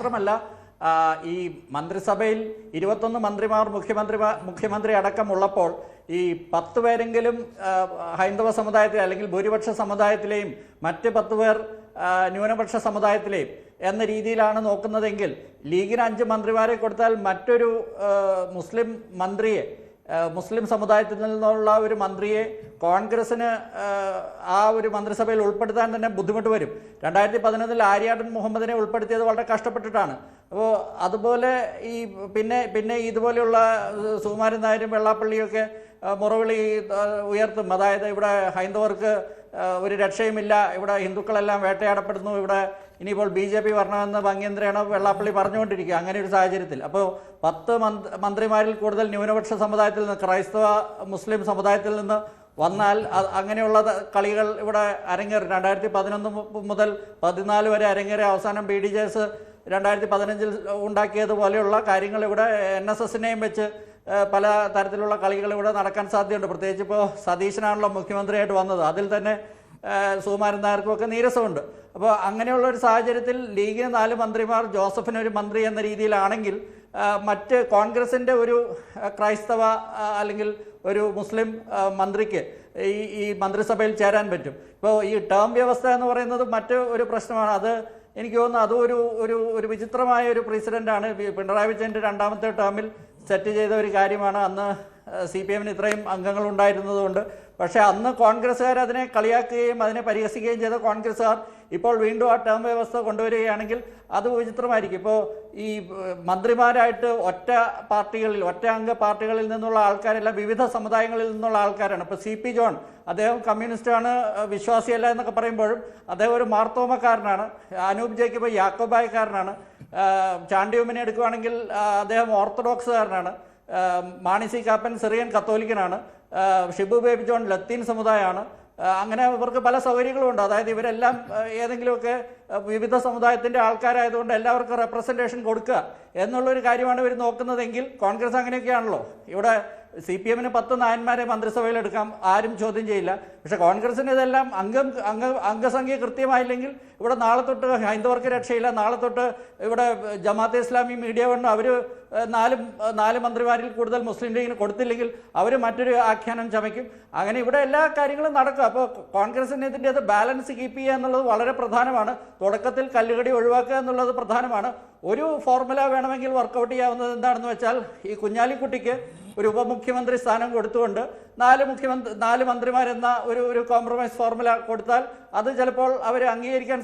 മാത്രമല്ല ഈ മന്ത്രിസഭയിൽ 21 മന്ത്രിമാർ മുഖ്യമന്ത്രി അടക്കമുള്ളപ്പോൾ ഈ 10 പേരെങ്കിലും ഹൈന്ദവ സമുദായത്തിലെ അല്ലെങ്കിൽ ഭൂരിപക്ഷ സമുദായത്തിലെയും മറ്റ് 10 പേർ ന്യൂനപക്ഷ സമുദായത്തിലെയും എന്ന രീതിയിലാണ് നോക്കുന്നതെങ്കിൽ ലീഗിന് 5 മന്ത്രിമാരെ കൊടുത്താൽ മറ്റൊരു മുസ്ലിം മന്ത്രിയെ മുസ്ലിം സമുദായത്തിൽ നിന്നുള്ള ഒരു മന്ത്രിയെ കോൺഗ്രസിന് ആ ഒരു മന്ത്രിസഭയിൽ ഉൾപ്പെടുത്താൻ തന്നെ ബുദ്ധിമുട്ട് വരും. 2011 ആര്യാടൻ മുഹമ്മദിനെ ഉൾപ്പെടുത്തിയത് വളരെ കഷ്ടപ്പെട്ടിട്ടാണ്. അപ്പോൾ അതുപോലെ ഈ പിന്നെ ഇതുപോലെയുള്ള സുകുമാരൻ നായരും വെള്ളാപ്പള്ളിയൊക്കെ മുറവിളി ഉയർത്തും. അതായത് ഇവിടെ ഹൈന്ദവർക്ക് ഒരു രക്ഷയുമില്ല, ഇവിടെ ഹിന്ദുക്കളെല്ലാം വേട്ടയാടപ്പെടുന്നു, ഇവിടെ ഇനിയിപ്പോൾ BJP വരണമെന്ന് ഭംഗ്യേന്ദ്രയാണ് വെള്ളാപ്പള്ളി പറഞ്ഞുകൊണ്ടിരിക്കുക. അങ്ങനെ ഒരു സാഹചര്യത്തിൽ അപ്പോൾ 10 മന്ത്രിമാരിൽ കൂടുതൽ ന്യൂനപക്ഷ സമുദായത്തിൽ നിന്ന്, ക്രൈസ്തവ മുസ്ലിം സമുദായത്തിൽ നിന്ന് വന്നാൽ അങ്ങനെയുള്ള കളികൾ ഇവിടെ അരങ്ങേറും. 2011 മുതൽ 14 വരെ അരങ്ങേറിയ അവസാനം BDJS 2015 ഉണ്ടാക്കിയതുപോലെയുള്ള കാര്യങ്ങൾ ഇവിടെ NSSനെയും വെച്ച് പല തരത്തിലുള്ള കളികൾ ഇവിടെ നടക്കാൻ സാധ്യതയുണ്ട്. പ്രത്യേകിച്ച് ഇപ്പോൾ സതീശനാണല്ലോ മുഖ്യമന്ത്രിയായിട്ട് വന്നത്. അതിൽ തന്നെ സുകുമാരൻ നായർക്കുമൊക്കെ നീരസമുണ്ട്. അപ്പോൾ അങ്ങനെയുള്ള ഒരു സാഹചര്യത്തിൽ ലീഗിന് 4 മന്ത്രിമാർ, ജോസഫിന് ഒരു മന്ത്രി എന്ന രീതിയിലാണെങ്കിൽ മറ്റ് കോൺഗ്രസിൻ്റെ ഒരു ക്രൈസ്തവ അല്ലെങ്കിൽ ഒരു മുസ്ലിം മന്ത്രിക്ക് ഈ മന്ത്രിസഭയിൽ ചേരാൻ പറ്റും. ഇപ്പോൾ ഈ ടേം വ്യവസ്ഥ എന്ന് പറയുന്നത് മറ്റ് ഒരു പ്രശ്നമാണ്. അത് എനിക്ക് തോന്നുന്നു അതും ഒരു വിചിത്രമായ ഒരു പ്രസിഡൻ്റാണ്. പിണറായി വിജയൻ്റെ 2ാമത്തെ ടേമിൽ സെറ്റ് ചെയ്ത ഒരു കാര്യമാണ്. അന്ന് CPMന് ഇത്രയും അംഗങ്ങൾ ഉണ്ടായിരുന്നതുകൊണ്ട്. പക്ഷേ അന്ന് കോൺഗ്രസ്സുകാർ അതിനെ കളിയാക്കുകയും അതിനെ പരിഹസിക്കുകയും ചെയ്ത കോൺഗ്രസ്സുകാർ ഇപ്പോൾ വീണ്ടും ആ ടേം വ്യവസ്ഥ കൊണ്ടുവരികയാണെങ്കിൽ അത് വിചിത്രമായിരിക്കും. ഇപ്പോൾ ഈ മന്ത്രിമാരായിട്ട് ഒറ്റ അംഗ പാർട്ടികളിൽ നിന്നുള്ള ആൾക്കാരെല്ലാം വിവിധ സമുദായങ്ങളിൽ നിന്നുള്ള ആൾക്കാരാണ്. ഇപ്പോൾ CP ജോൺ, അദ്ദേഹം കമ്മ്യൂണിസ്റ്റാണ്, വിശ്വാസിയല്ല എന്നൊക്കെ പറയുമ്പോഴും അദ്ദേഹം ഒരു മാർത്തോമക്കാരനാണ്. അനൂപ് ജേക്കബ് യാക്കോബായക്കാരനാണ്. ചാണ്ടിയുമ്മനെ എടുക്കുകയാണെങ്കിൽ അദ്ദേഹം ഓർത്തഡോക്സുകാരനാണ്. മാണി സി കാപ്പൻ സിറിയൻ കത്തോലിക്കനാണ്. ഷിബു ബേബി ജോൺ ലത്തീൻ സമുദായമാണ്. അങ്ങനെ ഇവർക്ക് പല സൗകര്യങ്ങളും ഉണ്ട്. അതായത് ഇവരെല്ലാം ഏതെങ്കിലുമൊക്കെ വിവിധ സമുദായത്തിൻ്റെ ആൾക്കാരായതുകൊണ്ട് എല്ലാവർക്കും റെപ്രസെൻറ്റേഷൻ കൊടുക്കുക എന്നുള്ളൊരു കാര്യമാണ് ഇവർ നോക്കുന്നതെങ്കിൽ കോൺഗ്രസ് അങ്ങനെയൊക്കെയാണല്ലോ. ഇവിടെ CPMന് 10 നായന്മാരെ മന്ത്രിസഭയിൽ എടുക്കാം, ആരും ചോദ്യം ചെയ്യില്ല. പക്ഷേ കോൺഗ്രസിന് ഇതെല്ലാം അംഗസംഖ്യ കൃത്യമായില്ലെങ്കിൽ ഇവിടെ നാളെ തൊട്ട് ഹൈന്ദവർക്ക് രക്ഷയില്ല. നാളെ തൊട്ട് ഇവിടെ ജമാഅത്തെ ഇസ്ലാമി, മീഡിയ വൺ അവർ 4 മന്ത്രിമാരിൽ കൂടുതൽ മുസ്ലിം ലീഗിന് കൊടുത്തില്ലെങ്കിൽ അവർ മറ്റൊരു ആഖ്യാനം ചമയ്ക്കും. അങ്ങനെ ഇവിടെ എല്ലാ കാര്യങ്ങളും നടക്കും. അപ്പോൾ കോൺഗ്രസിന് ഇതിൻ്റെ ബാലൻസ് കീപ്പ് ചെയ്യുക എന്നുള്ളത് വളരെ പ്രധാനമാണ്. തുടക്കത്തിൽ കല്ലുകടി ഒഴിവാക്കുക എന്നുള്ളത് പ്രധാനമാണ്. ഒരു ഫോർമുല വേണമെങ്കിൽ വർക്കൗട്ട് ചെയ്യാവുന്നത് എന്താണെന്ന് വെച്ചാൽ ഈ കുഞ്ഞാലിക്കുട്ടിക്ക് ഒരു ഉപമുഖ്യമന്ത്രി സ്ഥാനം കൊടുത്തുകൊണ്ട് 4 മന്ത്രിമാരെന്ന ഒരു കോംപ്രമൈസ് ഫോർമുല കൊടുത്താൽ അത് ചിലപ്പോൾ അവർ അംഗീകരിക്കാൻ